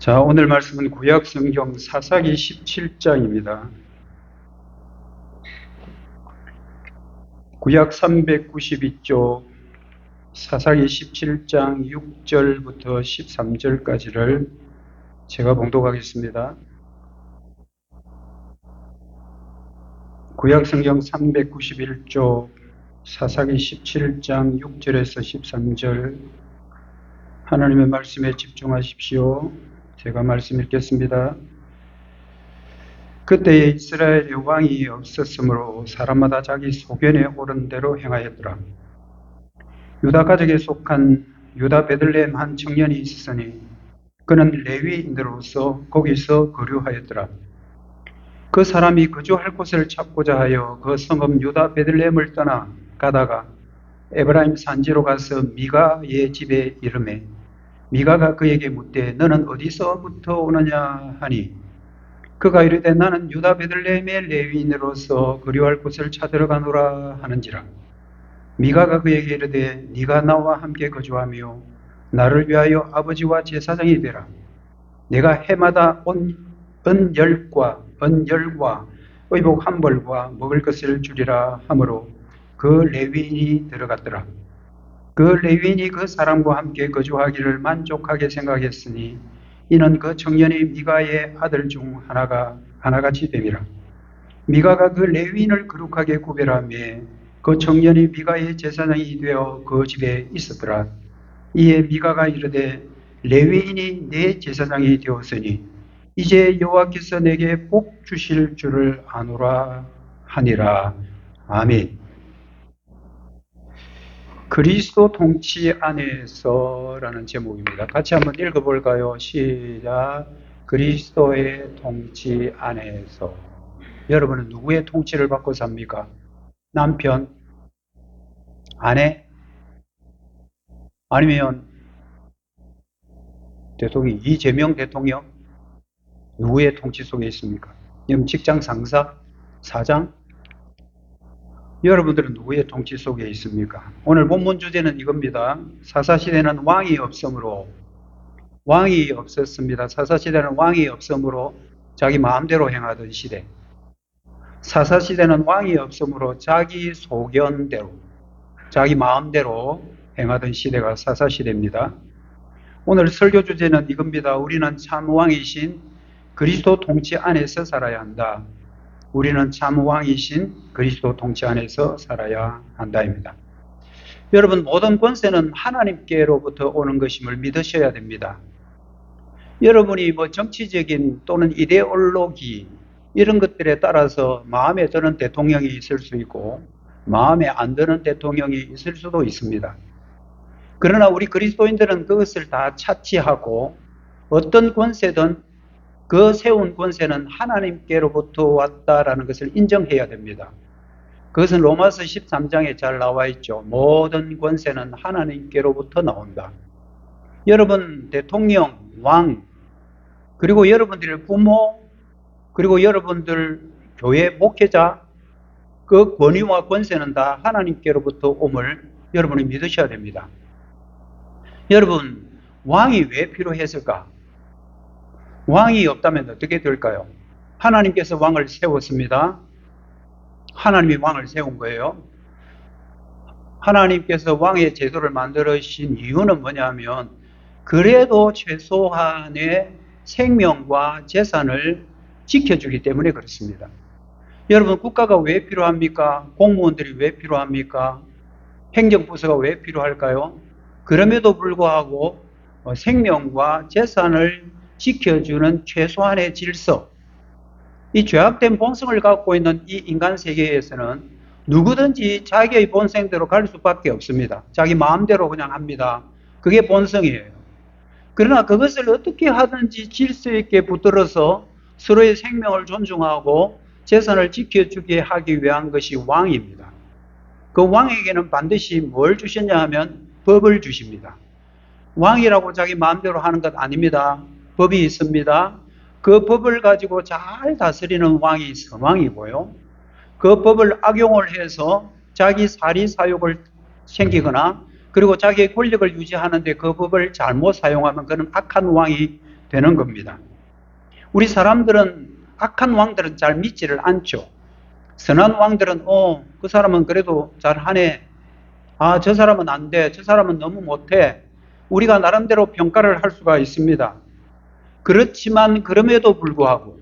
자, 오늘 말씀은 구약 성경 사사기 17장입니다. 구약 392쪽 사사기 17장 6절부터 13절까지를 제가 봉독하겠습니다. 구약 성경 391쪽 사사기 17장 6절에서 13절 하나님의 말씀에 집중하십시오. 제가 말씀 읽겠습니다. 그때에 이스라엘의 왕이 없었으므로 사람마다 자기 소견에 오른 대로 행하였더라. 유다 가족에 속한 유다 베들레헴 한 청년이 있으니 그는 레위인으로서 거기서 거류하였더라. 그 사람이 거주할 곳을 찾고자 하여 그 성읍 유다 베들레헴을 떠나 가다가 에브라임 산지로 가서 미가의 집에 이르매 미가가 그에게 묻되 너는 어디서부터 오느냐 하니 그가 이르되 나는 유다 베들레헴의 레위인으로서 거류할 곳을 찾으러 가노라 하는지라. 미가가 그에게 이르되 네가 나와 함께 거주하며 나를 위하여 아버지와 제사장이 되라. 내가 해마다 은열과 의복 한 벌과 먹을 것을 주리라 하므로 그 레위인이 들어갔더라. 그 레위인이 그 사람과 함께 거주하기를 만족하게 생각했으니 이는 그 청년이 미가의 아들 중 하나같이 됨이라. 미가가 그 레위인을 거룩하게 구별하며 그 청년이 미가의 제사장이 되어 그 집에 있었더라. 이에 미가가 이르되 레위인이 내 제사장이 되었으니 이제 여호와께서 내게 복 주실 줄을 아노라 하니라. 아멘. 그리스도 통치 안에서라는 제목입니다. 같이 한번 읽어볼까요? 시작. 그리스도의 통치 안에서. 여러분은 누구의 통치를 받고 삽니까? 남편? 아내? 아니면 대통령, 이재명 대통령? 누구의 통치 속에 있습니까? 직장 상사? 사장? 여러분들은 누구의 통치 속에 있습니까? 오늘 본문 주제는 이겁니다. 사사시대는 왕이 없었습니다. 사사시대는 왕이 없으므로 자기 마음대로 행하던 시대. 사사시대는 왕이 없으므로 자기 소견대로, 자기 마음대로 행하던 시대가 사사시대입니다. 오늘 설교 주제는 이겁니다. 우리는 참 왕이신 그리스도 통치 안에서 살아야 한다. 우리는 참 왕이신 그리스도 통치 안에서 살아야 한다입니다. 여러분, 모든 권세는 하나님께로부터 오는 것임을 믿으셔야 됩니다. 여러분이 정치적인 또는 이데올로기 이런 것들에 따라서 마음에 드는 대통령이 있을 수 있고 마음에 안 드는 대통령이 있을 수도 있습니다. 그러나 우리 그리스도인들은 그것을 다 차치하고 어떤 권세든 그 세운 권세는 하나님께로부터 왔다라는 것을 인정해야 됩니다. 그것은 로마서 13장에 잘 나와 있죠. 모든 권세는 하나님께로부터 나온다. 여러분 대통령, 왕, 그리고 여러분들의 부모, 그리고 여러분들 교회 목회자, 그 권위와 권세는 다 하나님께로부터 옴을 여러분이 믿으셔야 됩니다. 여러분, 왕이 왜 필요했을까? 왕이 없다면 어떻게 될까요? 하나님께서 왕을 세웠습니다. 하나님이 왕을 세운 거예요. 하나님께서 왕의 제도를 만들으신 이유는 뭐냐면 그래도 최소한의 생명과 재산을 지켜주기 때문에 그렇습니다. 여러분, 국가가 왜 필요합니까? 공무원들이 왜 필요합니까? 행정부서가 왜 필요할까요? 그럼에도 불구하고 생명과 재산을 지켜주는 최소한의 질서, 이 죄악된 본성을 갖고 있는 이 인간 세계에서는 누구든지 자기의 본성대로 갈 수밖에 없습니다. 자기 마음대로 그냥 합니다. 그게 본성이에요. 그러나 그것을 어떻게 하든지 질서 있게 붙들어서 서로의 생명을 존중하고 재산을 지켜주게 하기 위한 것이 왕입니다. 그 왕에게는 반드시 뭘 주셨냐 하면 법을 주십니다. 왕이라고 자기 마음대로 하는 것 아닙니다. 법이 있습니다. 그 법을 가지고 잘 다스리는 왕이 서왕이고요. 그 법을 악용을 해서 자기 사리 사욕을 챙기거나 그리고 자기의 권력을 유지하는데 그 법을 잘못 사용하면 그는 악한 왕이 되는 겁니다. 우리 사람들은 악한 왕들은 잘 믿지를 않죠. 선한 왕들은 그 사람은 그래도 잘하네. 저 사람은 안 돼. 저 사람은 너무 못해. 우리가 나름대로 평가를 할 수가 있습니다. 그렇지만 그럼에도 불구하고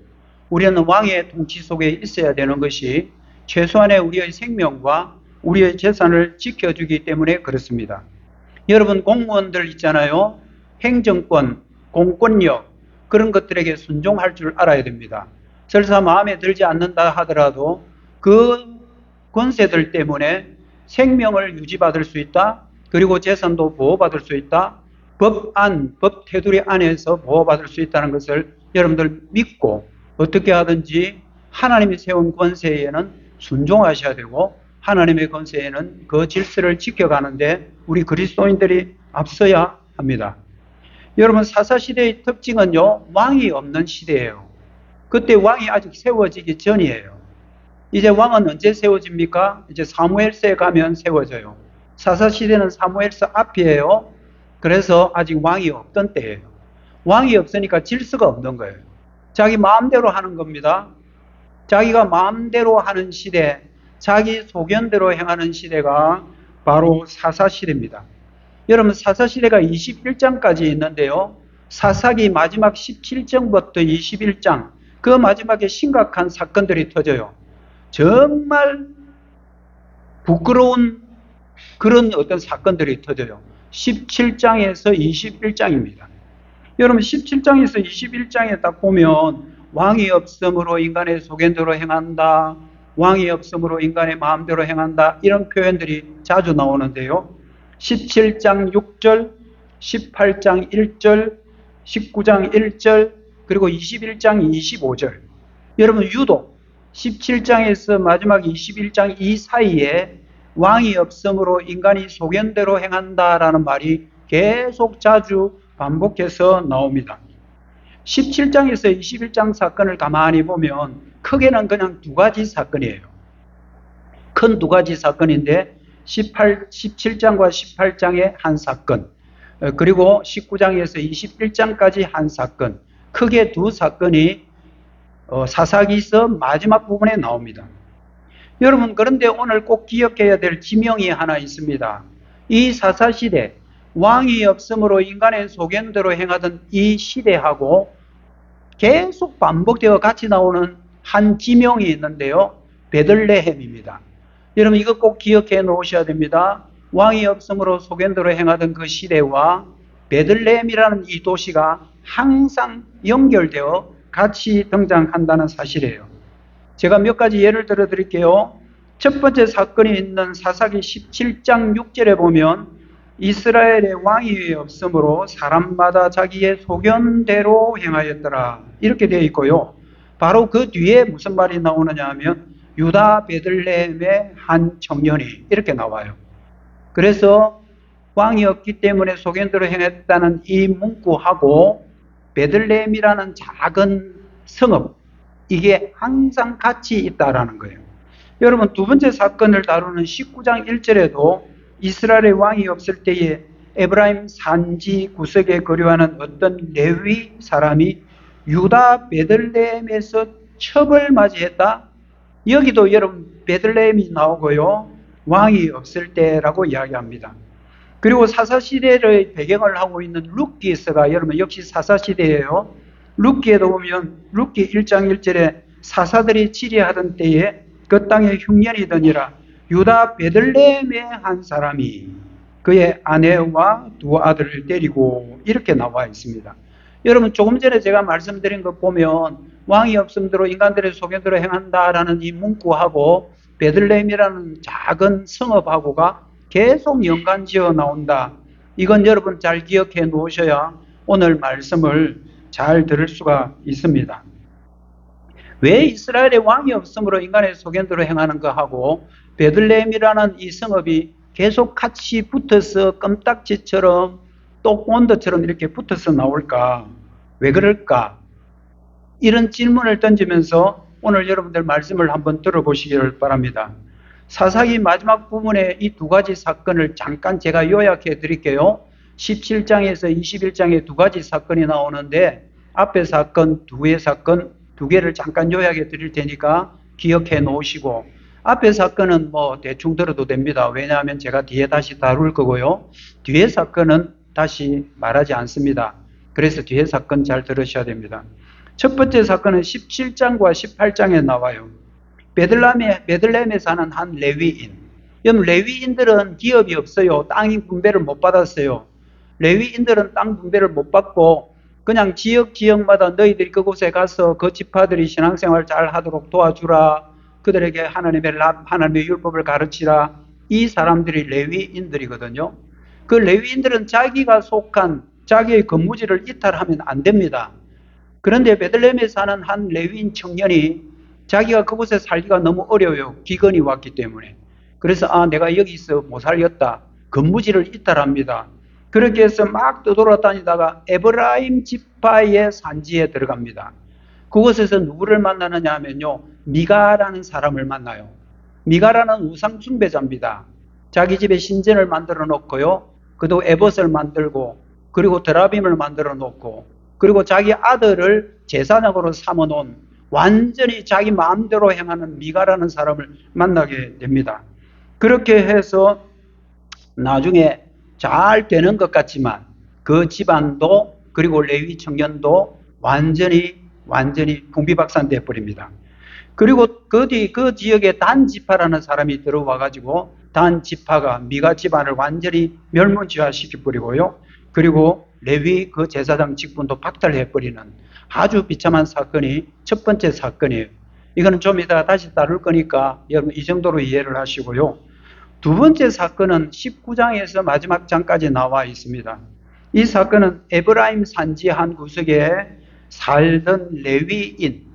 우리는 왕의 통치 속에 있어야 되는 것이 최소한의 우리의 생명과 우리의 재산을 지켜주기 때문에 그렇습니다. 여러분, 공무원들 있잖아요. 행정권, 공권력, 그런 것들에게 순종할 줄 알아야 됩니다. 설사 마음에 들지 않는다 하더라도 그 권세들 때문에 생명을 유지받을 수 있다. 그리고 재산도 보호받을 수 있다. 법 테두리 안에서 보호받을 수 있다는 것을 여러분들 믿고 어떻게 하든지 하나님이 세운 권세에는 순종하셔야 되고 하나님의 권세에는 그 질서를 지켜가는데 우리 그리스도인들이 앞서야 합니다. 여러분, 사사시대의 특징은요, 왕이 없는 시대예요. 그때 왕이 아직 세워지기 전이에요. 이제 왕은 언제 세워집니까? 이제 사무엘서에 가면 세워져요. 사사시대는 사무엘서 앞이에요. 그래서 아직 왕이 없던 때예요. 왕이 없으니까 질서가 없는 거예요. 자기 마음대로 하는 겁니다. 자기가 마음대로 하는 시대, 자기 소견대로 행하는 시대가 바로 사사시대입니다. 여러분, 사사시대가 21장까지 있는데요. 사사기 마지막 17장부터 21장, 그 마지막에 심각한 사건들이 터져요. 정말 부끄러운 그런 어떤 사건들이 터져요. 17장에서 21장입니다. 여러분, 17장에서 21장에 딱 보면 왕이 없으므로 인간의 소견대로 행한다. 왕이 없으므로 인간의 마음대로 행한다. 이런 표현들이 자주 나오는데요. 17장 6절, 18장 1절, 19장 1절, 그리고 21장 25절. 여러분, 유독 17장에서 마지막 21장 이 사이에 왕이 없으므로 인간이 소견대로 행한다라는 말이 계속 자주 반복해서 나옵니다. 17장에서 21장 사건을 가만히 보면 크게는 그냥 두 가지 사건이에요. 큰 두 가지 사건인데 17장과 18장의 한 사건, 그리고 19장에서 21장까지 한 사건, 크게 두 사건이 사사기서 마지막 부분에 나옵니다. 여러분, 그런데 오늘 꼭 기억해야 될 지명이 하나 있습니다. 이 사사시대, 왕이 없으므로 인간의 소견대로 행하던 이 시대하고 계속 반복되어 같이 나오는 한 지명이 있는데요. 베들레헴입니다. 여러분, 이거 꼭 기억해 놓으셔야 됩니다. 왕이 없으므로 소견대로 행하던 그 시대와 베들레헴이라는 이 도시가 항상 연결되어 같이 등장한다는 사실이에요. 제가 몇 가지 예를 들어 드릴게요. 첫 번째 사건이 있는 사사기 17장 6절에 보면 이스라엘의 왕이 없으므로 사람마다 자기의 소견대로 행하였더라. 이렇게 되어 있고요. 바로 그 뒤에 무슨 말이 나오느냐 하면 유다 베들레헴의 한 청년이 이렇게 나와요. 그래서 왕이 없기 때문에 소견대로 행했다는 이 문구하고 베들레헴이라는 작은 성읍, 이게 항상 같이 있다라는 거예요. 여러분, 두 번째 사건을 다루는 19장 1절에도 이스라엘의 왕이 없을 때에 에브라임 산지 구석에 거류하는 어떤 레위 사람이 유다 베들레헴에서 첩을 맞이했다. 여기도 여러분 베들레헴이 나오고요. 왕이 없을 때라고 이야기합니다. 그리고 사사시대의 배경을 하고 있는 룻기서가 여러분 역시 사사시대예요. 룻기에도 보면 룻기 1장 1절에 사사들이 치리하던 때에 그 땅에 흉년이더니라 유다 베들레헴의 한 사람이 그의 아내와 두 아들을 데리고 이렇게 나와 있습니다. 여러분, 조금 전에 제가 말씀드린 것 보면 왕이 없음대로 인간들의 소견대로 행한다라는 이 문구하고 베들레헴이라는 작은 성읍하고가 계속 연관지어 나온다. 이건 여러분 잘 기억해 놓으셔야 오늘 말씀을 잘 들을 수가 있습니다. 왜 이스라엘의 왕이 없으므로 인간의 소견대로 행하는 것하고 베들레헴이라는 이 성읍이 계속 같이 붙어서 껌딱지처럼 똑본드처럼 이렇게 붙어서 나올까? 왜 그럴까? 이런 질문을 던지면서 오늘 여러분들 말씀을 한번 들어보시기를 바랍니다. 사사기 마지막 부분에 이 두 가지 사건을 잠깐 제가 요약해 드릴게요. 17장에서 21장에 두 가지 사건이 나오는데 앞에 사건, 두 개의 사건, 두 개를 잠깐 요약해 드릴 테니까 기억해 놓으시고, 앞에 사건은 뭐 대충 들어도 됩니다. 왜냐하면 제가 뒤에 다시 다룰 거고요. 뒤에 사건은 다시 말하지 않습니다. 그래서 뒤에 사건 잘 들으셔야 됩니다. 첫 번째 사건은 17장과 18장에 나와요. 베들레헴에 사는 한 레위인. 여러분, 레위인들은 기업이 없어요. 땅 분배를 못 받았어요. 레위인들은 땅 분배를 못 받고 그냥 지역마다 너희들이 그곳에 가서 그 지파들이 신앙생활 잘 하도록 도와주라. 그들에게 하나님의 율법을 가르치라. 이 사람들이 레위인들이거든요. 그 레위인들은 자기가 속한 자기의 근무지를 이탈하면 안 됩니다. 그런데 베들레헴에 사는 한 레위인 청년이 자기가 그곳에 살기가 너무 어려워요. 기근이 왔기 때문에. 그래서 내가 여기서 못 살겠다. 근무지를 이탈합니다. 그렇게 해서 막 떠돌아다니다가 에브라임 지파의 산지에 들어갑니다. 그곳에서 누구를 만나느냐 하면요. 미가라는 사람을 만나요. 미가라는 우상 숭배자입니다. 자기 집에 신전을 만들어 놓고요. 그도 에봇을 만들고 그리고 드라빔을 만들어 놓고 그리고 자기 아들을 제사장으로 삼아 놓은 완전히 자기 마음대로 행하는 미가라는 사람을 만나게 됩니다. 그렇게 해서 나중에 잘 되는 것 같지만 그 집안도 그리고 레위 청년도 완전히 풍비박산돼 버립니다. 그리고 그 지역에 단 지파라는 사람이 들어와 가지고 단 지파가 미가 집안을 완전히 멸문지화시켜 버리고요. 그리고 레위 그 제사장 직분도 박탈해 버리는 아주 비참한 사건이 첫 번째 사건이에요. 이거는 좀 이따가 다시 다룰 거니까 여러분 이 정도로 이해를 하시고요. 두 번째 사건은 19장에서 마지막 장까지 나와 있습니다. 이 사건은 에브라임 산지 한 구석에 살던 레위인,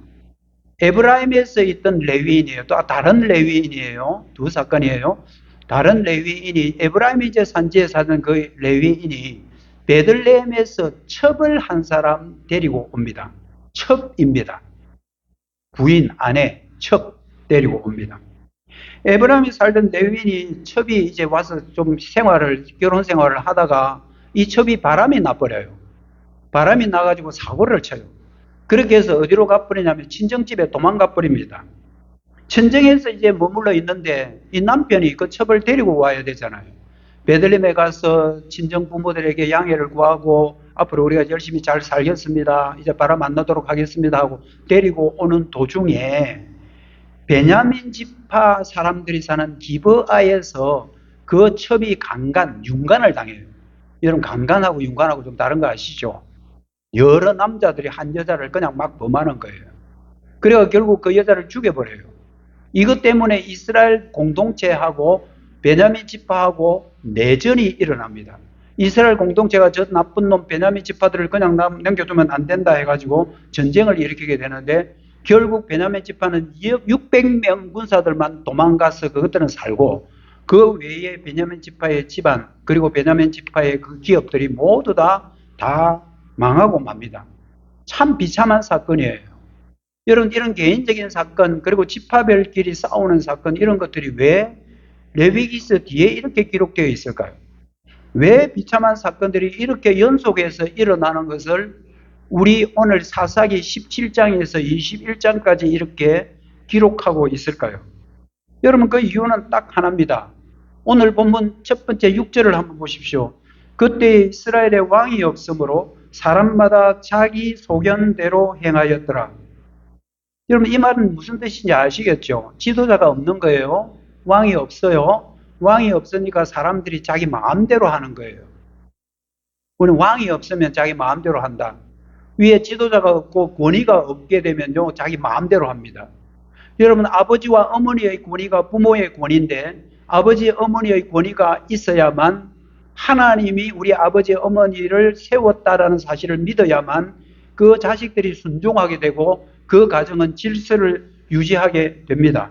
에브라임에서 있던 레위인이에요. 또 다른 레위인이에요. 두 사건이에요. 다른 레위인이 에브라임 이제 산지에 사는 그 레위인이 베들레헴에서 첩을 한 사람 데리고 옵니다. 첩입니다. 부인, 아내, 첩 데리고 옵니다. 에브라임이 살던 레위인이 첩이 이제 와서 좀 결혼 생활을 하다가 이 첩이 바람이 나버려요. 바람이 나가지고 사고를 쳐요. 그렇게 해서 어디로 가버리냐면 친정집에 도망가 버립니다. 친정에서 이제 머물러 있는데 이 남편이 그 첩을 데리고 와야 되잖아요. 베들레헴에 가서 친정 부모들에게 양해를 구하고 앞으로 우리가 열심히 잘 살겠습니다. 이제 바람 안 나도록 하겠습니다 하고 데리고 오는 도중에 베냐민 지파 사람들이 사는 기브아에서 그 첩이 윤간을 당해요. 여러분 강간하고 윤간하고 좀 다른 거 아시죠? 여러 남자들이 한 여자를 그냥 막 범하는 거예요. 그래서 결국 그 여자를 죽여버려요. 이것 때문에 이스라엘 공동체하고 베냐민 지파하고 내전이 일어납니다. 이스라엘 공동체가 저 나쁜 놈 베냐민 지파들을 그냥 남겨두면 안 된다 해가지고 전쟁을 일으키게 되는데 결국 베냐민 지파는 600명 군사들만 도망가서 그것들은 살고 그 외에 베냐민 지파의 집안 그리고 베냐민 지파의 그 기업들이 모두 다 망하고 맙니다. 참 비참한 사건이에요. 이런 개인적인 사건 그리고 지파별끼리 싸우는 사건 이런 것들이 왜 레위기서 뒤에 이렇게 기록되어 있을까요? 왜 비참한 사건들이 이렇게 연속해서 일어나는 것을 우리 오늘 사사기 17장에서 21장까지 이렇게 기록하고 있을까요? 여러분 그 이유는 딱 하나입니다. 오늘 본문 첫 번째 6절을 한번 보십시오. 그때 이스라엘의 왕이 없으므로 사람마다 자기 소견대로 행하였더라. 여러분 이 말은 무슨 뜻인지 아시겠죠? 지도자가 없는 거예요. 왕이 없어요. 왕이 없으니까 사람들이 자기 마음대로 하는 거예요. 우리는 왕이 없으면 자기 마음대로 한다. 위에 지도자가 없고 권위가 없게 되면요 자기 마음대로 합니다. 여러분 아버지와 어머니의 권위가 부모의 권위인데 아버지 어머니의 권위가 있어야만 하나님이 우리 아버지 어머니를 세웠다라는 사실을 믿어야만 그 자식들이 순종하게 되고 그 가정은 질서를 유지하게 됩니다.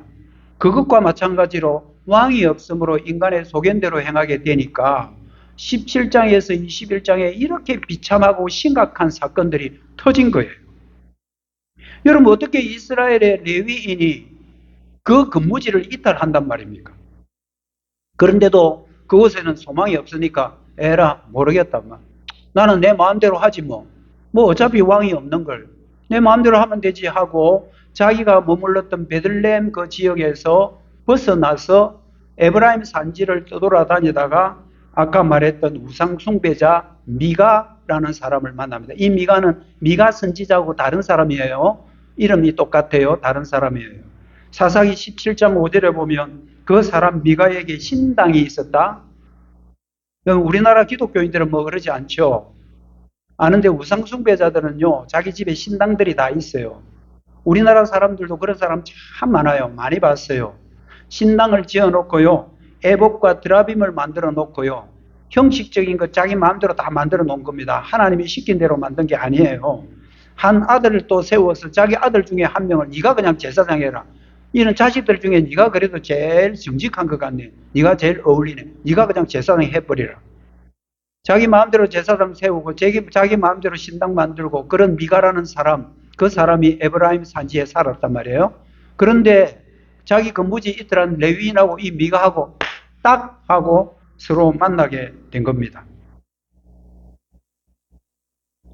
그것과 마찬가지로 왕이 없으므로 인간의 소견대로 행하게 되니까 17장에서 21장에 이렇게 비참하고 심각한 사건들이 터진 거예요. 여러분 어떻게 이스라엘의 레위인이 그 근무지를 이탈한단 말입니까? 그런데도 그곳에는 소망이 없으니까 에라 모르겠다. 나는 내 마음대로 하지 뭐. 뭐 어차피 왕이 없는 걸 내 마음대로 하면 되지 하고 자기가 머물렀던 베들레헴 그 지역에서 벗어나서 에브라임 산지를 떠돌아다니다가 아까 말했던 우상 숭배자 미가라는 사람을 만납니다. 이 미가는 미가 선지자하고 다른 사람이에요. 이름이 똑같아요. 다른 사람이에요. 사사기 17장 5절에 보면 그 사람 미가에게 신당이 있었다. 우리나라 기독교인들은 뭐 그러지 않죠. 아는데 우상 숭배자들은요, 자기 집에 신당들이 다 있어요. 우리나라 사람들도 그런 사람 참 많아요. 많이 봤어요. 신당을 지어 놓고요, 에봇과 드라빔을 만들어 놓고요, 형식적인 것 자기 마음대로 다 만들어 놓은 겁니다. 하나님이 시킨 대로 만든 게 아니에요. 한 아들을 또 세워서 자기 아들 중에 한 명을 네가 그냥 제사장 해라. 이런 자식들 중에 네가 그래도 제일 정직한 것 같네. 네가 제일 어울리네. 네가 그냥 제사장 해버리라. 자기 마음대로 제사장 세우고 자기 마음대로 신당 만들고 그런 미가라는 사람, 그 사람이 에브라임 산지에 살았단 말이에요. 그런데 자기 근무지 있더란 레위인하고 이 미가하고 딱 하고 서로 만나게 된 겁니다.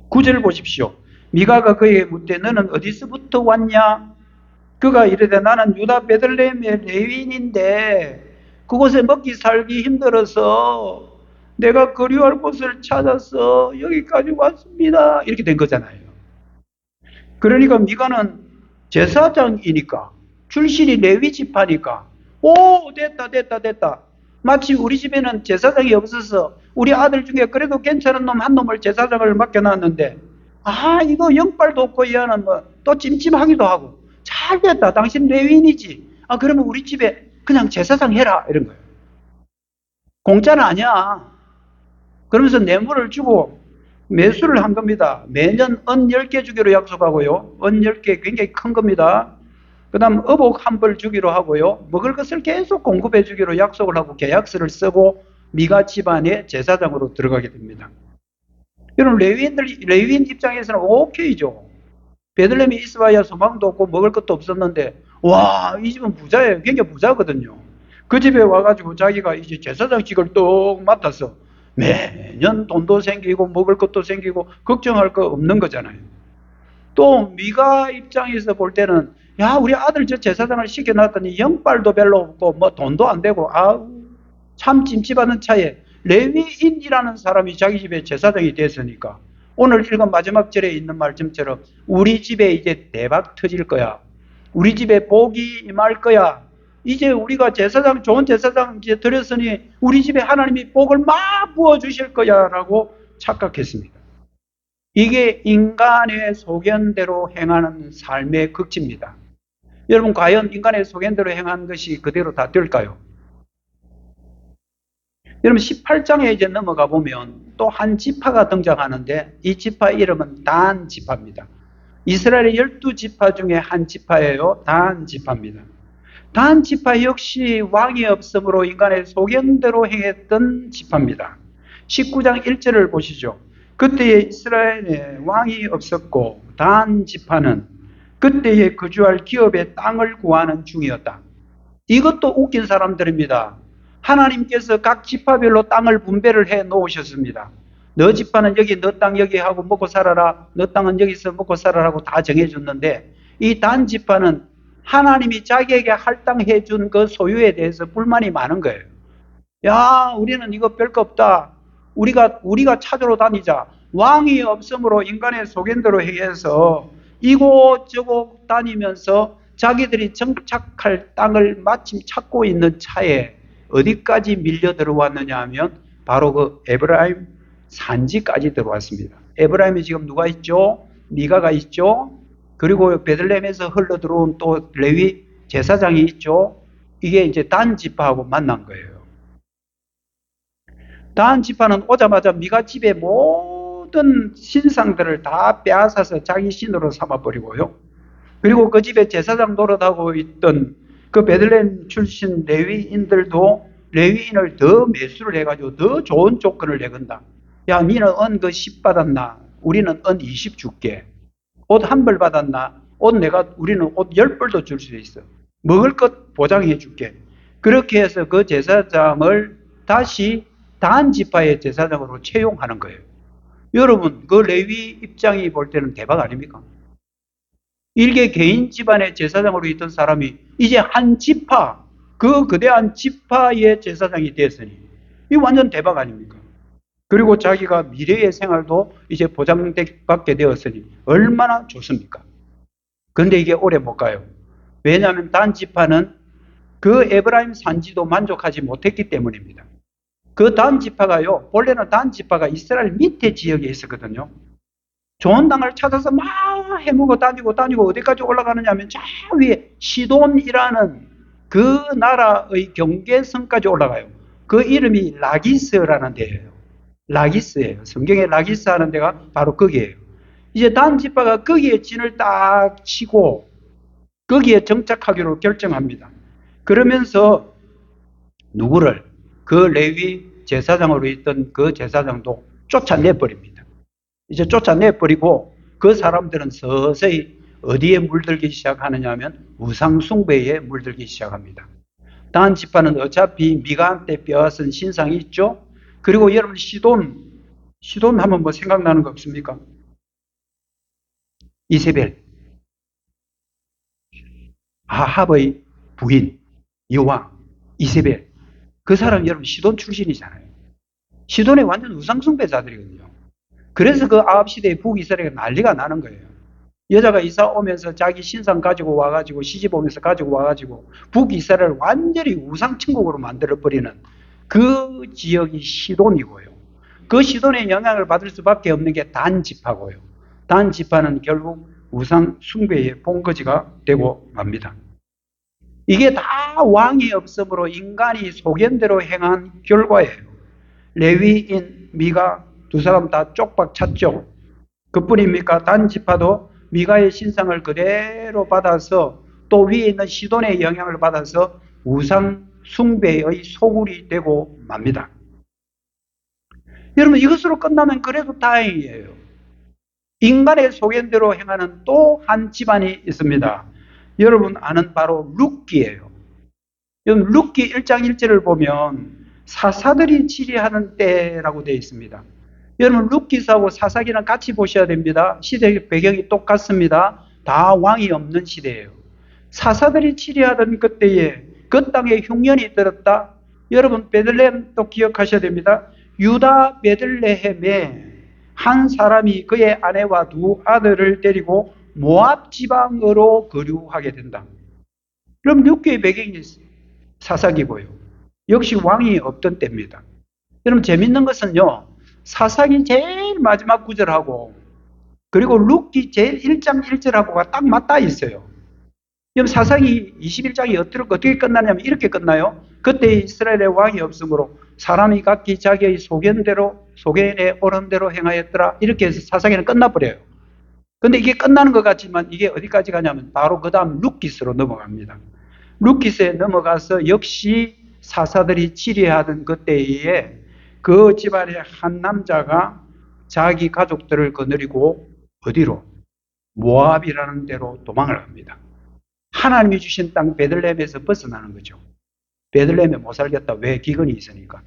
9절 보십시오. 미가가 그에게 묻되 너는 어디서부터 왔냐? 그가 이르되 나는 유다 베들레헴의 레위인인데 그곳에 먹기 살기 힘들어서 내가 거류할 곳을 찾아서 여기까지 왔습니다. 이렇게 된 거잖아요. 그러니까 미가는 제사장이니까 출신이 레위 지파니까 오 됐다. 마치 우리 집에는 제사장이 없어서 우리 아들 중에 그래도 괜찮은 놈 한 놈을 제사장을 맡겨놨는데 이거 영빨도 없고 이 아는 뭐 또 찜찜하기도 하고 잘 됐다. 당신 레위인이지. 그러면 우리 집에 그냥 제사장 해라. 이런 거예요. 공짜는 아니야. 그러면서 뇌물을 주고 매수를 한 겁니다. 매년 은 10개 주기로 약속하고요. 은 10개 굉장히 큰 겁니다. 그 다음 어복 한 벌 주기로 하고요. 먹을 것을 계속 공급해 주기로 약속을 하고 계약서를 쓰고 미가 집안의 제사장으로 들어가게 됩니다. 여러분 레위인 입장에서는 오케이죠. 베들레헴에 있어봐야 소망도 없고 먹을 것도 없었는데 이 집은 부자예요. 굉장히 부자거든요. 그 집에 와가지고 자기가 이제 제사장직을 뚝 맡아서 매년 돈도 생기고 먹을 것도 생기고 걱정할 거 없는 거잖아요. 또 미가 입장에서 볼 때는 우리 아들 저 제사장을 시켜놨더니 영빨도 별로 없고 뭐 돈도 안 되고 참 찜찜하는 차에 레위인이라는 사람이 자기 집에 제사장이 됐으니까 오늘 읽은 마지막 절에 있는 말씀처럼 우리 집에 이제 대박 터질 거야. 우리 집에 복이 임할 거야. 이제 우리가 좋은 제사장 이제 드렸으니 우리 집에 하나님이 복을 막 부어주실 거야 라고 착각했습니다. 이게 인간의 소견대로 행하는 삶의 극치입니다. 여러분 과연 인간의 소견대로 행한 것이 그대로 다 될까요? 여러분 18장에 이제 넘어가 보면 또 한 지파가 등장하는데 이 지파 이름은 단 지파입니다. 이스라엘의 12지파 중에 한 지파예요. 단 지파입니다. 단 지파 역시 왕이 없으므로 인간의 소견대로 행했던 지파입니다. 19장 1절을 보시죠. 그때에 이스라엘에 왕이 없었고 단 지파는 그때에 거주할 기업의 땅을 구하는 중이었다. 이것도 웃긴 사람들입니다. 하나님께서 각 지파별로 땅을 분배를 해 놓으셨습니다. 너 지파는 여기, 너 땅 여기 하고 먹고 살아라. 너 땅은 여기서 먹고 살아라고 다 정해줬는데 이 단 지파는 하나님이 자기에게 할당해 준 그 소유에 대해서 불만이 많은 거예요. 우리는 이거 별거 없다. 우리가 찾으러 다니자. 왕이 없으므로 인간의 소견대로 해서 이곳저곳 다니면서 자기들이 정착할 땅을 마침 찾고 있는 차에 어디까지 밀려 들어왔느냐 하면 바로 그 에브라임 산지까지 들어왔습니다. 에브라임에 지금 누가 있죠? 미가가 있죠? 그리고 베들레헴에서 흘러 들어온 또 레위 제사장이 있죠? 이게 이제 단 지파하고 만난 거예요. 단 지파는 오자마자 미가 집의 모든 신상들을 다 빼앗아서 자기 신으로 삼아버리고요. 그리고 그 집에 제사장 노릇하고 있던 그 베들레헴 출신 레위인들도 레위인을 더 매수를 해가지고 더 좋은 조건을 내건다. 니는 은 그 10 받았나? 우리는 은 20 줄게. 옷 한 벌 받았나? 우리는 옷 10벌도 줄 수 있어. 먹을 것 보장해 줄게. 그렇게 해서 그 제사장을 다시 단 지파의 제사장으로 채용하는 거예요. 여러분, 그 레위 입장이 볼 때는 대박 아닙니까? 일개 개인 집안의 제사장으로 있던 사람이 이제 한 지파, 그 거대한 지파의 제사장이 됐으니 이 완전 대박 아닙니까? 그리고 자기가 미래의 생활도 이제 보장받게 되었으니 얼마나 좋습니까? 근데 이게 오래 못 가요. 왜냐하면 단 지파는 그 에브라임 산지도 만족하지 못했기 때문입니다. 그 단 지파가요, 본래는 단 지파가 이스라엘 밑에 지역에 있었거든요. 좋은 땅을 찾아서 막 헤매고 다니고 어디까지 올라가느냐 하면 저 위에 시돈이라는 그 나라의 경계선까지 올라가요. 그 이름이 라기스라는 데예요. 라기스예요. 성경에 라기스 하는 데가 바로 거기예요. 이제 단 지파가 거기에 진을 딱 치고 거기에 정착하기로 결정합니다. 그러면서 누구를? 그 레위 제사장으로 있던 그 제사장도 쫓아내버립니다. 이제 쫓아내버리고 그 사람들은 서서히 어디에 물들기 시작하느냐 하면 우상숭배에 물들기 시작합니다. 단 지파는 어차피 미가한테 빼앗은 신상이 있죠. 그리고 여러분 시돈 하면 뭐 생각나는 거 없습니까? 이세벨, 아합의 부인, 여왕, 이세벨. 그 사람 여러분 시돈 출신이잖아요. 시돈의 완전 우상숭배자들이거든요. 그래서 그 아합 시대의 북이스라엘이 난리가 나는 거예요. 여자가 이사 오면서 자기 신상 가지고 와가지고 시집 오면서 가지고 와가지고 북이스라엘을 완전히 우상천국으로 만들어버리는 그 지역이 시돈이고요. 그 시돈의 영향을 받을 수밖에 없는 게 단 지파고요. 단 지파는 결국 우상 숭배의 본거지가 되고 맙니다. 이게 다 왕이 없으므로 인간이 소견대로 행한 결과예요. 레위인 미가 두 사람 다 쪽박 찼죠. 그뿐입니까? 단 지파도 미가의 신상을 그대로 받아서 또 위에 있는 시돈의 영향을 받아서 우상 숭배의 소굴이 되고 맙니다. 여러분, 이것으로 끝나면 그래도 다행이에요. 인간의 소견대로 행하는 또 한 집안이 있습니다. 여러분 아는 바로 룻기예요. 여러분 룻기 1장 1절을 보면 사사들이 치리하는 때라고 되어 있습니다. 여러분 룻기서하고 사사기는 같이 보셔야 됩니다. 시대 배경이 똑같습니다. 다 왕이 없는 시대예요. 사사들이 치리하던 그때에 그 땅에 흉년이 들었다. 여러분 베들레헴 또 기억하셔야 됩니다. 유다 베들레헴에 한 사람이 그의 아내와 두 아들을 데리고 모압 지방으로 거류하게 된다. 그럼 룻기의 배경이 사사기고요. 역시 왕이 없던 때입니다. 여러분 재밌는 것은요. 사사기 제일 마지막 구절하고 그리고 룻기 제일 1장 1절하고가 딱 맞닿아 있어요. 그럼 사사기 21장이 어떻게 끝나냐면 이렇게 끝나요. 그때 이스라엘의 왕이 없으므로 사람이 각기 자기의 소견에 오른 대로 행하였더라. 이렇게 해서 사사기는 끝나버려요. 근데 이게 끝나는 것 같지만 이게 어디까지 가냐면 바로 그 다음 룻기스로 넘어갑니다. 룻기스에 넘어가서 역시 사사들이 치리하던 그때에 그 집안의 한 남자가 자기 가족들을 거느리고 어디로? 모압이라는 데로 도망을 합니다. 하나님이 주신 땅 베들레헴에서 벗어나는 거죠. 베들레헴에 못 살겠다. 왜? 기근이 있으니까.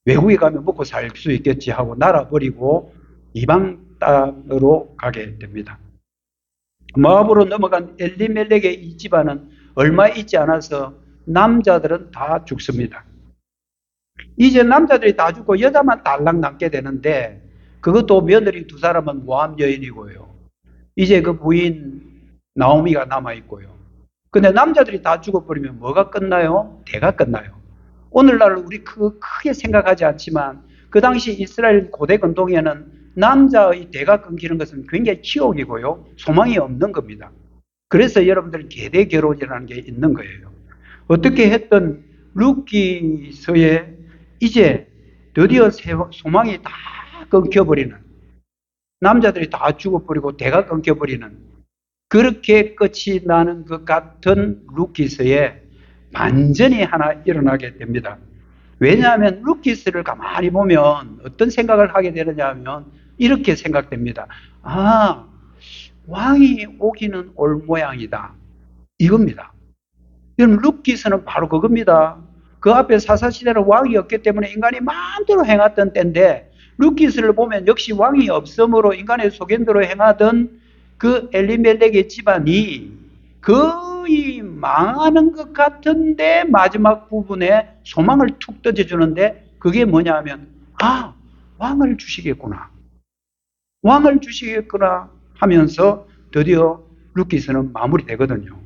외국에 가면 먹고 살 수 있겠지 하고 날아버리고 이방 땅으로 가게 됩니다. 모압으로 넘어간 엘리멜렉의 이 집안은 얼마 있지 않아서 남자들은 다 죽습니다. 이제 남자들이 다 죽고 여자만 딸랑 남게 되는데 그것도 며느리 두 사람은 모압 여인이고요. 이제 그 부인 나오미가 남아있고요. 근데 남자들이 다 죽어버리면 뭐가 끝나요? 대가 끝나요. 오늘날 우리 크게 생각하지 않지만 그 당시 이스라엘 고대 근동에는 남자의 대가 끊기는 것은 굉장히 치욕이고요. 소망이 없는 겁니다. 그래서 여러분들 계대 결혼이라는 게 있는 거예요. 어떻게 했던 룻기서에 이제 드디어 소망이 다 끊겨버리는 남자들이 다 죽어버리고 대가 끊겨버리는 그렇게 끝이 나는 것 같은 룻기서에 반전이 하나 일어나게 됩니다. 왜냐하면 룻기스를 가만히 보면 어떤 생각을 하게 되느냐 하면 이렇게 생각됩니다. 아, 왕이 오기는 올 모양이다. 이겁니다. 여러분 룻기스는 바로 그겁니다. 그 앞에 사사시대는 왕이 없기 때문에 인간이 마음대로 행했던 때인데 룻기스를 보면 역시 왕이 없으므로 인간의 소견대로 행하던 그 엘리멜렉의 집안이 거의 망하는 것 같은데 마지막 부분에 소망을 툭 던져주는데 그게 뭐냐 하면 왕을 주시겠구나. 왕을 주시겠구나 하면서 드디어 룻기스는 마무리되거든요.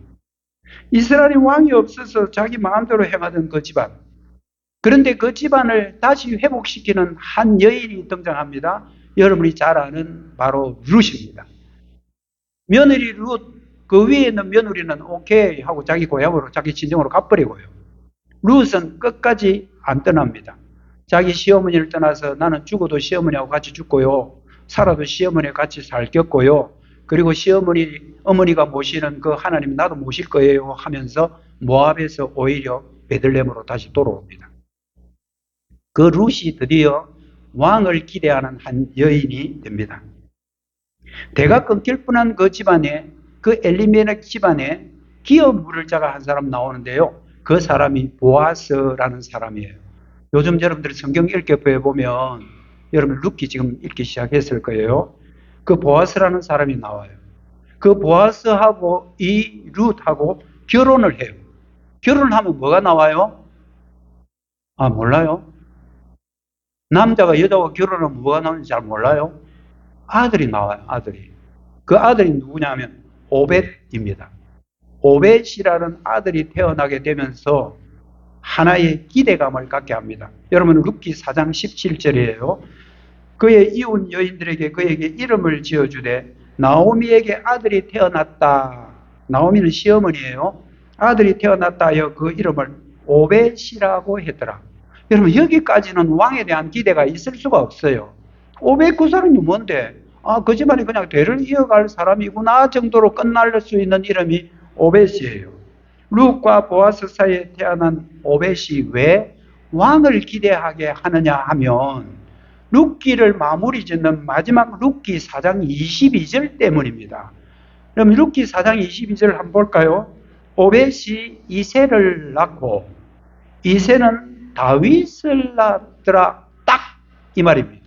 이스라엘이 왕이 없어서 자기 마음대로 행하던 그 집안. 그런데 그 집안을 다시 회복시키는 한 여인이 등장합니다. 여러분이 잘 아는 바로 룻입니다. 며느리 룻, 그 위에 있는 며느리는 오케이 하고 자기 고향으로, 자기 친정으로 가버리고요. 룻은 끝까지 안 떠납니다. 자기 시어머니를 떠나서 나는 죽어도 시어머니하고 같이 죽고요. 살아도 시어머니와 같이 살겠고요. 그리고 어머니가 모시는 그 하나님 나도 모실 거예요 하면서 모압에서 오히려 베들레헴으로 다시 돌아옵니다. 그 룻이 드디어 왕을 기대하는 한 여인이 됩니다. 대가 끊길 뻔한 그 집안에, 그 엘리멜렉 집안에 기업 물을 자가 한 사람 나오는데요. 그 사람이 보아스라는 사람이에요. 요즘 여러분들이 성경 읽기에 보면 여러분 룻기 지금 읽기 시작했을 거예요. 그 보아스라는 사람이 나와요. 그 보아스하고 이 룻하고 결혼을 해요. 결혼을 하면 뭐가 나와요? 몰라요? 남자가 여자와 결혼하면 뭐가 나오는지 잘 몰라요? 아들이 나와요, 아들이. 그 아들이 누구냐면 오벳입니다. 오벳이라는 아들이 태어나게 되면서 하나의 기대감을 갖게 합니다. 여러분 룻기 4장 17절이에요. 그의 이웃 여인들에게 그에게 이름을 지어주되 나오미에게 아들이 태어났다. 나오미는 시어머니예요. 아들이 태어났다 하여 그 이름을 오벳이라고 했더라. 여러분 여기까지는 왕에 대한 기대가 있을 수가 없어요. 오벳 그 사람이 뭔데? 그 집안이 그냥 대를 이어갈 사람이구나 정도로 끝날 수 있는 이름이 오벳이에요. 룻과 보아스 사이에 태어난 오벳이 왜 왕을 기대하게 하느냐 하면 룻기를 마무리 짓는 마지막 룻기 4장 22절 때문입니다. 그럼 룻기 4장 22절을 한번 볼까요? 오벳이 이새를 낳고 이새는 다윗을 낳았더라. 딱 이 말입니다.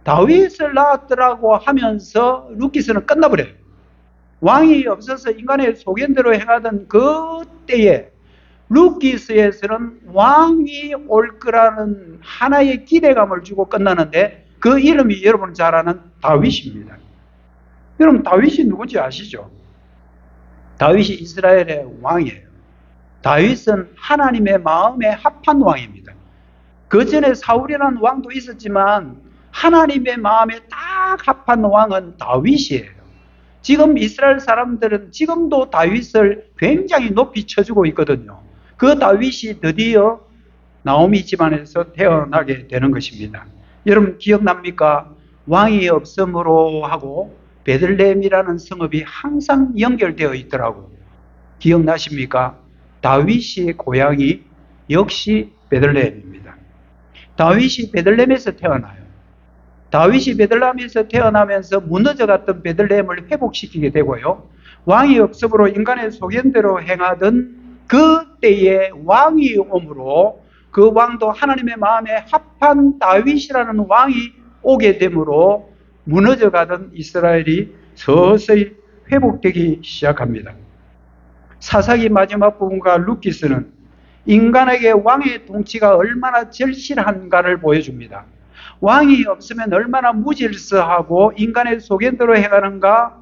다윗을 낳았더라고 하면서 룻기서는 끝나버려요. 왕이 없어서 인간의 소견대로 행하던 그 때에 룻기서에서는 왕이 올 거라는 하나의 기대감을 주고 끝나는데 그 이름이 여러분 잘 아는 다윗입니다. 여러분 다윗이 누군지 아시죠? 다윗이 이스라엘의 왕이에요. 다윗은 하나님의 마음에 합한 왕입니다. 그 전에 사울이라는 왕도 있었지만 하나님의 마음에 딱 합한 왕은 다윗이에요. 지금 이스라엘 사람들은 지금도 다윗을 굉장히 높이 쳐주고 있거든요. 그 다윗이 드디어 나오미 집안에서 태어나게 되는 것입니다. 여러분 기억납니까? 왕이 없으므로 하고 베들레헴이라는 성읍이 항상 연결되어 있더라고. 기억나십니까? 다윗의 고향이 역시 베들레헴입니다. 다윗이 베들레헴에서 태어나요. 다윗이 베들레헴에서 태어나면서 무너져갔던 베들레헴을 회복시키게 되고요. 왕이 없으므로 인간의 소견대로 행하던 그 때에 왕이 오므로 그 왕도 하나님의 마음에 합한 다윗이라는 왕이 오게 되므로 무너져가던 이스라엘이 서서히 회복되기 시작합니다. 사사기 마지막 부분과 룻기서는 인간에게 왕의 통치가 얼마나 절실한가를 보여줍니다. 왕이 없으면 얼마나 무질서하고 인간의 소견대로 해가는가?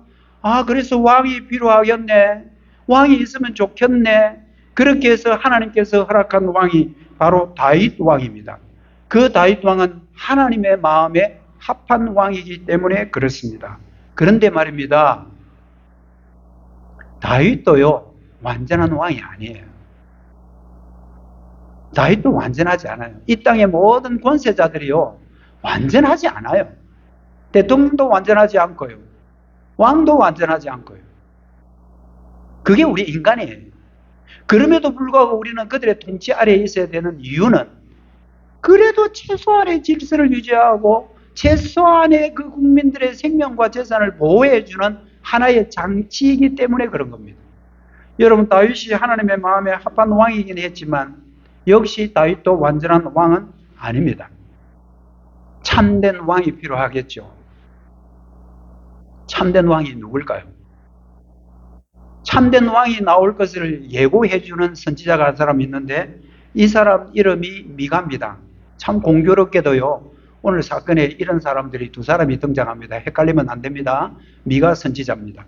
그래서 왕이 필요하겠네. 왕이 있으면 좋겠네. 그렇게 해서 하나님께서 허락한 왕이 바로 다윗 왕입니다. 그 다윗 왕은 하나님의 마음에 합한 왕이기 때문에 그렇습니다. 그런데 말입니다. 다윗도요, 완전한 왕이 아니에요. 다윗도 완전하지 않아요. 이 땅의 모든 권세자들이요, 완전하지 않아요. 대통령도 완전하지 않고요. 왕도 완전하지 않고요. 그게 우리 인간이에요. 그럼에도 불구하고 우리는 그들의 통치 아래에 있어야 되는 이유는 그래도 최소한의 질서를 유지하고 최소한의 그 국민들의 생명과 재산을 보호해주는 하나의 장치이기 때문에 그런 겁니다. 여러분 다윗이 하나님의 마음에 합한 왕이긴 했지만 역시 다윗도 완전한 왕은 아닙니다. 참된 왕이 필요하겠죠. 참된 왕이 누굴까요? 참된 왕이 나올 것을 예고해주는 선지자가 한 사람 있는데 이 사람 이름이 미가입니다. 참 공교롭게도요. 오늘 사건에 이런 사람들이 두 사람이 등장합니다. 헷갈리면 안 됩니다. 미가 선지자입니다.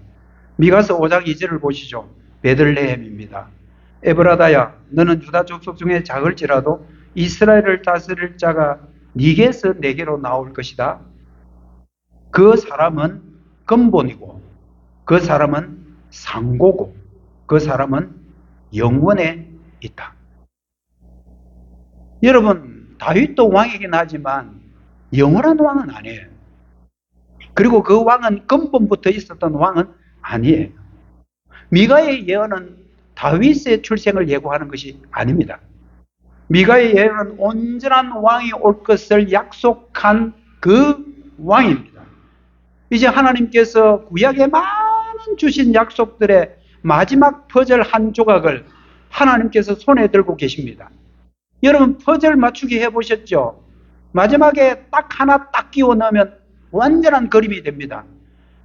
미가서 5장 2절을 보시죠. 베들레헴입니다. 에브라다야 너는 유다 족속 중에 작을지라도 이스라엘을 다스릴 자가 네게서 내게로 나올 것이다. 그 사람은 근본이고 그 사람은 상고고 그 사람은 영원에 있다. 여러분 다윗도 왕이긴 하지만 영원한 왕은 아니에요. 그리고 그 왕은 근본부터 있었던 왕은 아니에요. 미가의 예언은 다윗의 출생을 예고하는 것이 아닙니다. 미가의 예언은 온전한 왕이 올 것을 약속한 그 왕입니다. 이제 하나님께서 구약에 많은 주신 약속들의 마지막 퍼즐 한 조각을 하나님께서 손에 들고 계십니다. 여러분 퍼즐 맞추기 해보셨죠? 마지막에 딱 하나 딱 끼워 넣으면 완전한 그림이 됩니다.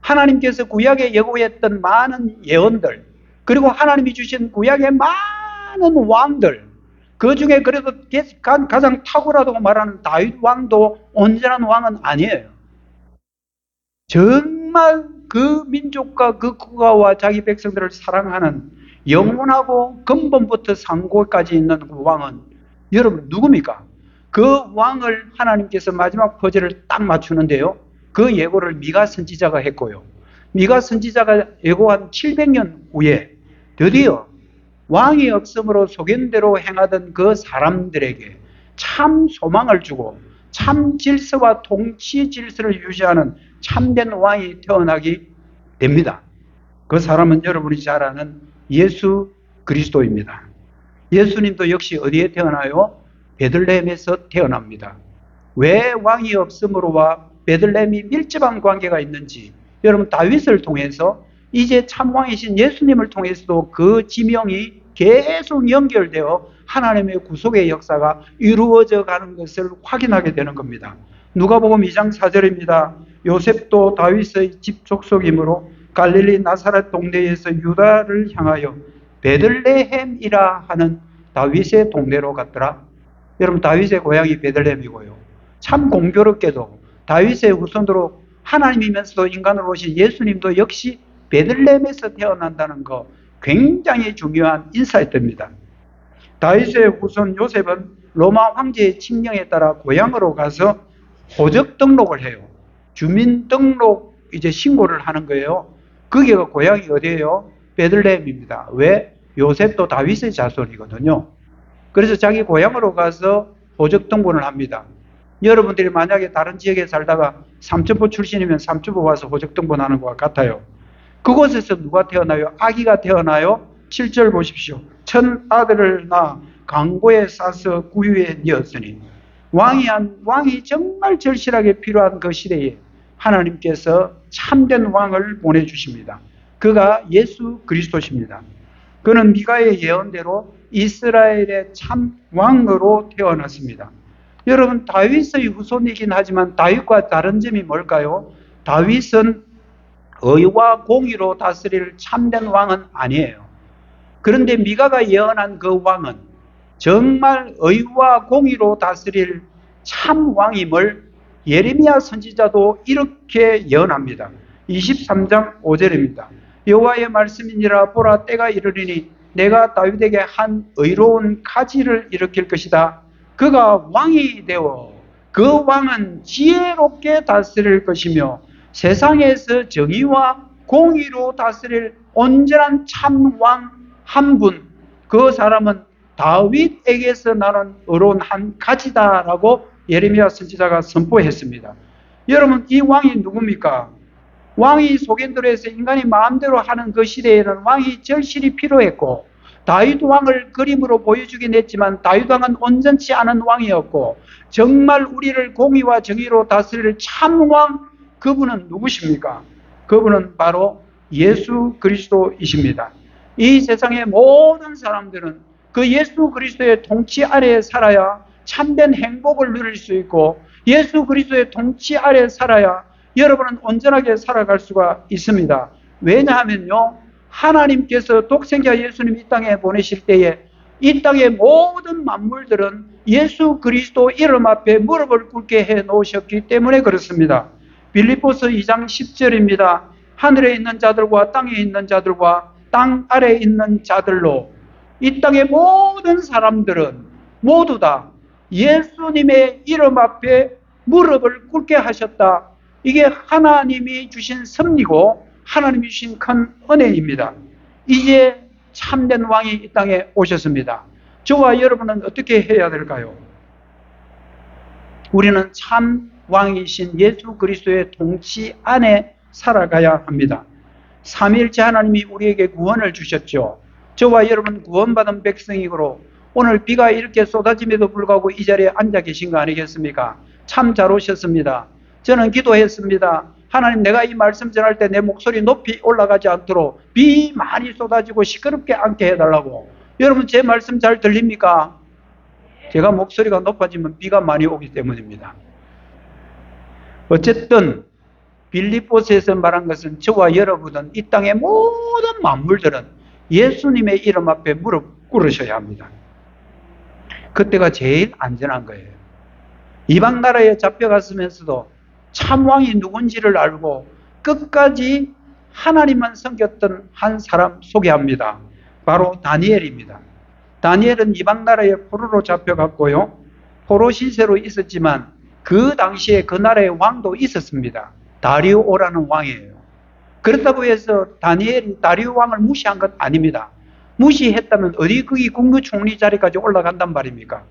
하나님께서 구약에 예고했던 많은 예언들, 그리고 하나님이 주신 구약의 많은 왕들, 그 중에 그래도 가장 탁월하다고 말하는 다윗 왕도 온전한 왕은 아니에요. 정말 그 민족과 그 국가와 자기 백성들을 사랑하는 영원하고 근본부터 상고까지 있는 그 왕은 여러분 누굽니까? 그 왕을 하나님께서 마지막 퍼즐을 딱 맞추는데요. 그 예고를 미가 선지자가 했고요. 미가 선지자가 예고한 700년 후에 드디어 왕이 없음으로 소견대로 행하던 그 사람들에게 참 소망을 주고 참 질서와 통치 질서를 유지하는 참된 왕이 태어나게 됩니다. 그 사람은 여러분이 잘 아는 예수 그리스도입니다. 예수님도 역시 어디에 태어나요? 베들레헴에서 태어납니다. 왜 왕이 없음으로와 베들레헴이 밀접한 관계가 있는지 여러분 다윗을 통해서 이제 참왕이신 예수님을 통해서도 그 지명이 계속 연결되어 하나님의 구속의 역사가 이루어져 가는 것을 확인하게 되는 겁니다. 누가복음 2장 4절입니다. 요셉도 다윗의 집 족속이므로 갈릴리 나사렛 동네에서 유다를 향하여 베들레헴이라 하는 다윗의 동네로 갔더라. 여러분 다윗의 고향이 베들레헴이고요. 참 공교롭게도 다윗의 후손으로 하나님이면서도 인간으로 오신 예수님도 역시 베들레헴에서 태어난다는 거 굉장히 중요한 인사이트입니다. 다윗의 후손 요셉은 로마 황제의 칙령에 따라 고향으로 가서 호적 등록을 해요. 주민등록 이제 신고를 하는 거예요. 거기가 고향이 어디예요? 베들레헴입니다. 왜? 요셉도 다윗의 자손이거든요. 그래서 자기 고향으로 가서 호적 등본을 합니다. 여러분들이 만약에 다른 지역에 살다가 삼천포 출신이면 삼천포 와서 호적 등본하는 것과 같아요. 그곳에서 누가 태어나요? 아기가 태어나요? 7절 보십시오. 천 아들을 낳아 강고에 싸서 구유에 뉘었으니 왕이 정말 절실하게 필요한 그 시대에 하나님께서 참된 왕을 보내주십니다. 그가 예수 그리스도십니다. 그는 미가의 예언대로 이스라엘의 참 왕으로 태어났습니다. 여러분 다윗의 후손이긴 하지만 다윗과 다른 점이 뭘까요? 다윗은 의와 공의로 다스릴 참된 왕은 아니에요. 그런데 미가가 예언한 그 왕은 정말 의와 공의로 다스릴 참 왕임을 예레미야 선지자도 이렇게 예언합니다. 23장 5절입니다. 여호와의 말씀이니라 보라 때가 이르리니 내가 다윗에게 한 의로운 가지를 일으킬 것이다. 그가 왕이 되어 그 왕은 지혜롭게 다스릴 것이며 세상에서 정의와 공의로 다스릴 온전한 참왕 한 분, 그 사람은 다윗에게서 나는 의로운 한 가지다라고 예레미야 선지자가 선포했습니다. 여러분 이 왕이 누굽니까? 왕이 소견대로해서 인간이 마음대로 하는 그 시대에는 왕이 절실히 필요했고 다윗 왕을 그림으로 보여주긴 했지만 다윗 왕은 온전치 않은 왕이었고 정말 우리를 공의와 정의로 다스릴 참왕 그분은 누구십니까? 그분은 바로 예수 그리스도이십니다. 이 세상의 모든 사람들은 그 예수 그리스도의 통치 아래에 살아야 참된 행복을 누릴 수 있고 예수 그리스도의 통치 아래 살아야 여러분은 온전하게 살아갈 수가 있습니다. 왜냐하면요, 하나님께서 독생자 예수님 이 땅에 보내실 때에 이 땅의 모든 만물들은 예수 그리스도 이름 앞에 무릎을 꿇게 해 놓으셨기 때문에 그렇습니다. 빌립보서 2장 10절입니다. 하늘에 있는 자들과 땅에 있는 자들과 땅 아래에 있는 자들로 이 땅의 모든 사람들은 모두 다 예수님의 이름 앞에 무릎을 꿇게 하셨다. 이게 하나님이 주신 섭리고 하나님이 주신 큰 은혜입니다. 이제 참된 왕이 이 땅에 오셨습니다. 저와 여러분은 어떻게 해야 될까요? 우리는 참 왕이신 예수 그리스도의 통치 안에 살아가야 합니다. 삼위일체 하나님이 우리에게 구원을 주셨죠. 저와 여러분 구원받은 백성이므로 오늘 비가 이렇게 쏟아짐에도 불구하고 이 자리에 앉아 계신 거 아니겠습니까? 참 잘 오셨습니다. 저는 기도했습니다. 하나님, 내가 이 말씀 전할 때 내 목소리 높이 올라가지 않도록 비 많이 쏟아지고 시끄럽게 않게 해달라고. 여러분 제 말씀 잘 들립니까? 제가 목소리가 높아지면 비가 많이 오기 때문입니다. 어쨌든 빌립보서에서 말한 것은 저와 여러분은 이 땅의 모든 만물들은 예수님의 이름 앞에 무릎 꿇으셔야 합니다. 그때가 제일 안전한 거예요. 이방 나라에 잡혀갔으면서도 참왕이 누군지를 알고 끝까지 하나님만 섬겼던 한 사람 소개합니다. 바로 다니엘입니다. 다니엘은 이방 나라에 포로로 잡혀갔고요. 포로 신세로 있었지만 그 당시에 그 나라의 왕도 있었습니다. 다리오라는 왕이에요. 그렇다고 해서 다니엘이 다리오 왕을 무시한 것 아닙니다. 무시했다면 어디 거기 국무총리 자리까지 올라간단 말입니까?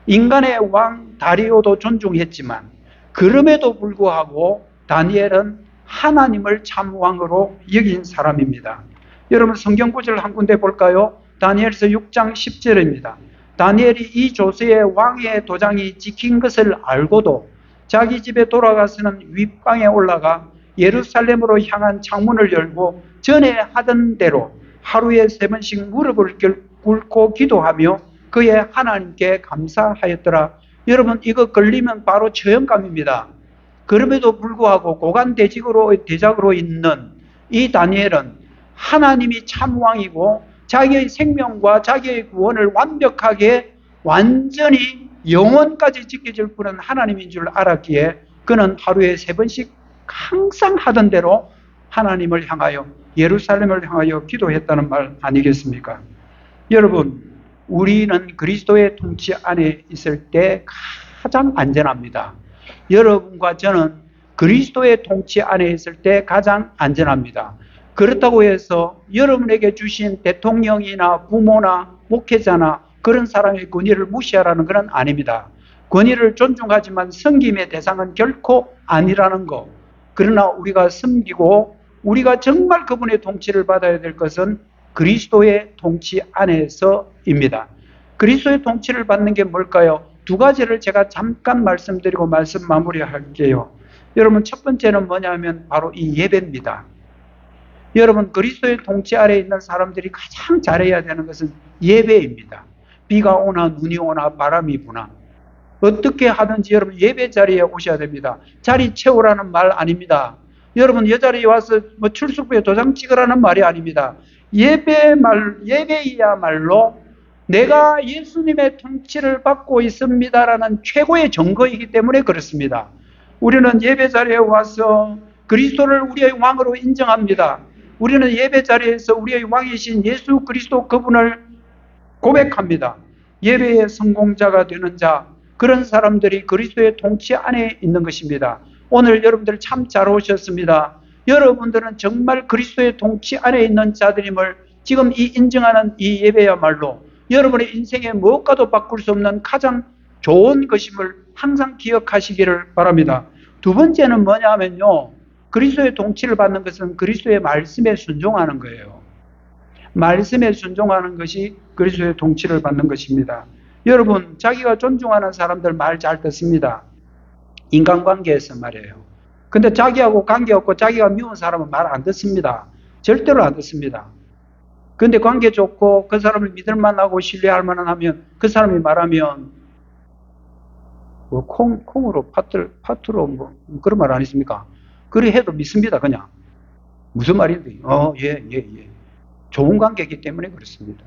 인간의 왕 다리오도 존중했지만 그럼에도 불구하고 다니엘은 하나님을 참왕으로 여긴 사람입니다. 여러분 성경 구절 한 군데 볼까요? 다니엘서 6장 10절입니다. 다니엘이 이 조세의 왕의 도장이 찍힌 것을 알고도 자기 집에 돌아가서는 윗방에 올라가 예루살렘으로 향한 창문을 열고 전에 하던 대로 하루에 3번씩 무릎을 꿇고 기도하며 그의 하나님께 감사하였더라. 여러분 이거 걸리면 바로 처형감입니다. 그럼에도 불구하고 고관대작으로 있는 이 다니엘은 하나님이 참왕이고 자기의 생명과 자기의 구원을 완벽하게 완전히 영원까지 지켜줄 분은 하나님인 줄 알았기에 그는 하루에 3번씩 항상 하던 대로 하나님을 향하여 예루살렘을 향하여 기도했다는 말 아니겠습니까? 여러분 우리는 그리스도의 통치 안에 있을 때 가장 안전합니다. 여러분과 저는 그리스도의 통치 안에 있을 때 가장 안전합니다. 그렇다고 해서 여러분에게 주신 대통령이나 부모나 목회자나 그런 사람의 권위를 무시하라는 건 아닙니다. 권위를 존중하지만 섬김의 대상은 결코 아니라는 것. 그러나 우리가 섬기고 우리가 정말 그분의 통치를 받아야 될 것은 그리스도의 통치 안에서입니다. 그리스도의 통치를 받는 게 뭘까요? 두 가지를 제가 잠깐 말씀드리고 말씀 마무리할게요. 여러분 첫 번째는 뭐냐면 바로 이 예배입니다. 여러분 그리스도의 통치 아래에 있는 사람들이 가장 잘해야 되는 것은 예배입니다. 비가 오나 눈이 오나 바람이 부나 어떻게 하든지 여러분 예배 자리에 오셔야 됩니다. 자리 채우라는 말 아닙니다. 여러분 이 자리에 와서 뭐 출석부에 도장 찍으라는 말이 아닙니다. 예배이야말로 내가 예수님의 통치를 받고 있습니다라는 최고의 증거이기 때문에 그렇습니다. 우리는 예배 자리에 와서 그리스도를 우리의 왕으로 인정합니다. 우리는 예배 자리에서 우리의 왕이신 예수 그리스도 그분을 고백합니다. 예배의 성공자가 되는 자, 그런 사람들이 그리스도의 통치 안에 있는 것입니다. 오늘 여러분들 참 잘 오셨습니다. 여러분들은 정말 그리스도의 통치 안에 있는 자들임을 지금 이 인정하는 이 예배야말로 여러분의 인생에 무엇과도 바꿀 수 없는 가장 좋은 것임을 항상 기억하시기를 바랍니다. 두 번째는 뭐냐 하면요. 그리스도의 통치를 받는 것은 그리스도의 말씀에 순종하는 거예요. 말씀에 순종하는 것이 그리스도의 통치를 받는 것입니다. 여러분 자기가 존중하는 사람들 말 잘 듣습니다. 인간관계에서 말이에요. 근데 자기하고 관계없고 자기가 미운 사람은 말 안 듣습니다. 절대로 안 듣습니다. 근데 관계 좋고 그 사람을 믿을 만하고 신뢰할 만하면 그 사람이 말하면 뭐 콩으로 파트로 뭐 그런 말 안 했습니까? 그래 해도 믿습니다. 그냥 무슨 말인지 예. 좋은 관계이기 때문에 그렇습니다.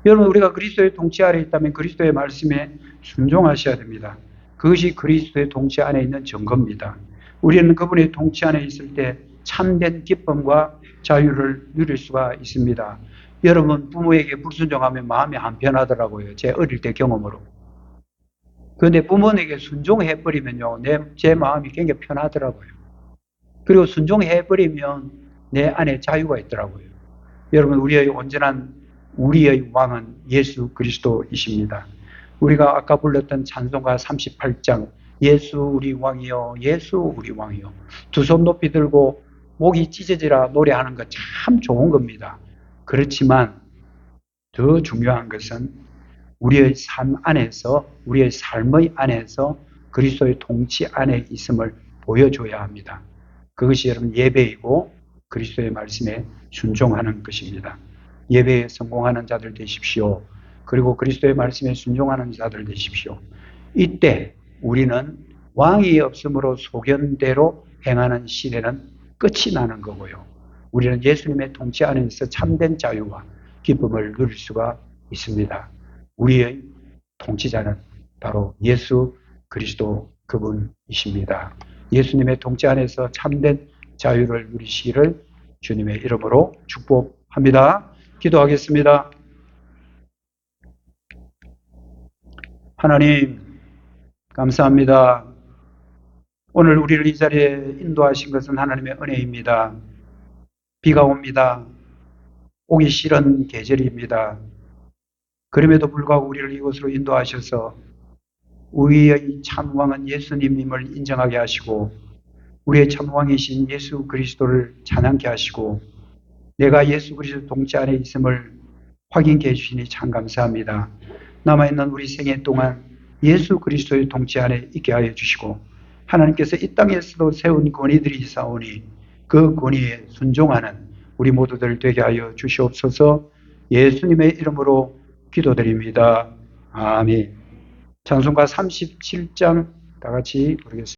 여러분 우리가 그리스도의 통치 아래 있다면 그리스도의 말씀에 순종하셔야 됩니다. 그것이 그리스도의 통치 안에 있는 증거입니다. 우리는 그분의 통치 안에 있을 때 참된 기쁨과 자유를 누릴 수가 있습니다. 여러분 부모에게 불순종하면 마음이 안 편하더라고요. 제 어릴 때 경험으로. 그런데 부모에게 순종해버리면요, 제 마음이 굉장히 편하더라고요. 그리고 순종해버리면 내 안에 자유가 있더라고요. 여러분, 우리의 왕은 예수 그리스도이십니다. 우리가 아까 불렀던 찬송가 38장, 예수 우리 왕이요, 예수 우리 왕이요. 두 손 높이 들고 목이 찢어지라 노래하는 것 참 좋은 겁니다. 그렇지만 더 중요한 것은 우리의 삶 안에서, 우리의 삶의 안에서 그리스도의 통치 안에 있음을 보여줘야 합니다. 그것이 여러분 예배이고 그리스도의 말씀에 순종하는 것입니다. 예배에 성공하는 자들 되십시오. 그리고 그리스도의 말씀에 순종하는 자들 되십시오. 이때 우리는 왕이 없으므로 소견대로 행하는 시대는 끝이 나는 거고요. 우리는 예수님의 통치 안에서 참된 자유와 기쁨을 누릴 수가 있습니다. 우리의 통치자는 바로 예수 그리스도 그분이십니다. 예수님의 통치 안에서 참된 자유를 누리시기를 주님의 이름으로 축복합니다. 기도하겠습니다. 하나님 감사합니다. 오늘 우리를 이 자리에 인도하신 것은 하나님의 은혜입니다. 비가 옵니다. 오기 싫은 계절입니다. 그럼에도 불구하고 우리를 이곳으로 인도하셔서 우리의 참왕은 예수님임을 인정하게 하시고 우리의 참왕이신 예수 그리스도를 찬양케 하시고 내가 예수 그리스도 통치 안에 있음을 확인케 해주시니 참 감사합니다. 남아있는 우리 생애 동안 예수 그리스도의 통치 안에 있게 하여 주시고 하나님께서 이 땅에서도 세운 권위들이 있사오니 그 권위에 순종하는 우리 모두들 되게 하여 주시옵소서. 예수님의 이름으로 기도드립니다. 아멘. 찬송가 37장 다 같이 부르겠습니다.